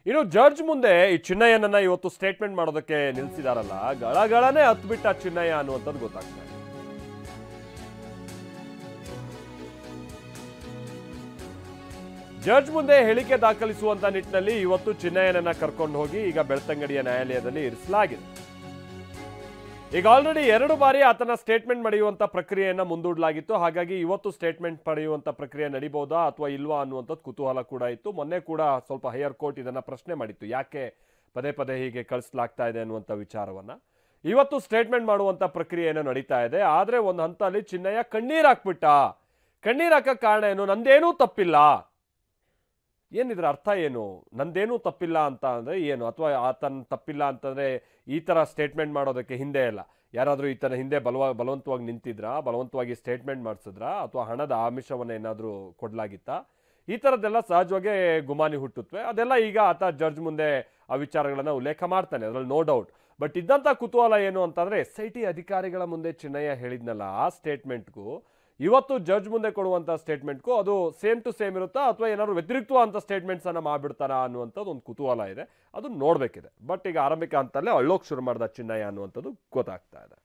ಇನ್ನು ಜಡ್ಜ್ ಮುಂದೆ ಈ ಚಿನ್ನಯ್ಯನನ್ನ ಇವತ್ತು ಸ್ಟೇಟ್ಮೆಂಟ್ ಮಾಡೋದಕ್ಕೆ ನಿಲ್ಸಿದಾರಲ್ಲ, ಗಳಗಳನೆ ಹತ್ಬಿಟ್ಟ ಚಿನ್ನಯ್ಯ ಅನ್ನುವಂಥದ್ದು ಗೊತ್ತಾಗ್ತದೆ. ಜಡ್ಜ್ ಮುಂದೆ ಹೇಳಿಕೆ ದಾಖಲಿಸುವಂತ ನಿಟ್ಟಿನಲ್ಲಿ ಇವತ್ತು ಚಿನ್ನಯ್ಯನನ್ನ ಕರ್ಕೊಂಡು ಹೋಗಿ ಈಗ ಬೆಳ್ತಂಗಡಿಯ ನ್ಯಾಯಾಲಯದಲ್ಲಿ ಇರಿಸಲಾಗಿದೆ. ಈಗ ಆಲ್ರೆಡಿ 2 ಬಾರಿ ಆತನ ಸ್ಟೇಟ್ಮೆಂಟ್ ಪಡೆಯುವಂತ ಪ್ರಕ್ರಿಯೆಯನ್ನ ಮುಂದೂಡಲಾಗಿತ್ತು. ಹಾಗಾಗಿ ಇವತ್ತು ಸ್ಟೇಟ್ಮೆಂಟ್ ಪಡೆಯುವಂತ ಪ್ರಕ್ರಿಯೆ ನಡೀಬಹುದಾ ಅಥವಾ ಇಲ್ವಾ ಅನ್ನುವಂಥದ್ದು ಕುತೂಹಲ ಕೂಡ ಇತ್ತು. ಮೊನ್ನೆ ಕೂಡ ಸ್ವಲ್ಪ ಹೈಯರ್ ಕೋರ್ಟ್ ಇದನ್ನ ಪ್ರಶ್ನೆ ಮಾಡಿತ್ತು, ಯಾಕೆ ಪದೇ ಪದೇ ಹೀಗೆ ಕಳಿಸಲಾಗ್ತಾ ಇದೆ ಅನ್ನುವಂಥ ವಿಚಾರವನ್ನ. ಇವತ್ತು ಸ್ಟೇಟ್ಮೆಂಟ್ ಮಾಡುವಂತ ಪ್ರಕ್ರಿಯೆಯನ್ನು ನಡೀತಾ ಇದೆ. ಆದ್ರೆ ಒಂದು ಹಂತದಲ್ಲಿ ಚಿನ್ನಯ್ಯ ಕಣ್ಣೀರ್ ಹಾಕ್ಬಿಟ್ಟ. ಕಣ್ಣೀರ್ ಹಾಕಕ್ ಕಾರಣ ಏನು? ನಂದೇನೂ ತಪ್ಪಿಲ್ಲ. ಏನಿದ್ರ ಅರ್ಥ ಏನು? ನಂದೇನೂ ತಪ್ಪಿಲ್ಲ ಅಂತ ಅಂದ್ರೆ ಏನು? ಅಥವಾ ಆತನ ತಪ್ಪಿಲ್ಲ ಅಂತಂದ್ರೆ ಈ ತರ ಸ್ಟೇಟ್ಮೆಂಟ್ ಮಾಡೋದಕ್ಕೆ ಹಿಂದೆ ಇಲ್ಲ ಯಾರಾದ್ರೂ ಈ ತರ ಹಿಂದೆ ಬಲವಂತವಾಗಿ ನಿಂತಿದ್ರಾ, ಬಲವಂತವಾಗಿ ಸ್ಟೇಟ್ಮೆಂಟ್ ಮಾಡಿಸಿದ್ರಾ, ಅಥವಾ ಹಣದ ಆಮಿಷವನ್ನ ಏನಾದ್ರೂ ಕೊಡ್ಲಾಗಿತ್ತಾ? ಈ ತರದ್ದೆಲ್ಲ ಸಹಜವಾಗಿ ಗುಮಾನಿ ಹುಟ್ಟುತ್ತವೆ. ಅದೆಲ್ಲ ಈಗ ಆತ ಜಡ್ಜ್ ಮುಂದೆ ಆ ವಿಚಾರಗಳನ್ನ ಉಲ್ಲೇಖ ಮಾಡ್ತಾನೆ, ಅದ್ರಲ್ಲಿ ನೋ ಡೌಟ್. ಬಟ್ ಇದ್ದಂತ ಕುತೂಹಲ ಏನು ಅಂತಂದ್ರೆ SIT ಅಧಿಕಾರಿಗಳ ಮುಂದೆ ಚಿನ್ನಯ್ಯ ಹೇಳಿದ್ನಲ್ಲ, ಆ ಸ್ಟೇಟ್ಮೆಂಟ್ಗೂ ಇವತ್ತು ಜಡ್ಜ್ ಮುಂದೆ ಕೊಡುವಂತ ಸ್ಟೇಟ್ಮೆಂಟ್ಗೂ ಅದು ಸೇಮ್ ಟು ಸೇಮ್ ಇರುತ್ತಾ, ಅಥವಾ ಏನಾದ್ರು ವ್ಯತಿರಿಕ್ತವಾದಂಥ ಸ್ಟೇಟ್ಮೆಂಟ್ಸ್ ಅನ್ನ ಮಾಡ್ಬಿಡ್ತಾರಾ ಅನ್ನುವಂಥದ್ದು ಒಂದು ಕುತೂಹಲ ಇದೆ. ಅದು ನೋಡ್ಬೇಕಿದೆ. ಬಟ್ ಈಗ ಆರಂಭಿಕ ಹಂತದಲ್ಲೇ ಅಳ್ಳೋಕ್ ಶುರು ಮಾಡ್ದ ಚಿನ್ನಯ್ಯ ಅನ್ನುವಂಥದ್ದು ಗೊತ್ತಾಗ್ತಾ ಇದೆ.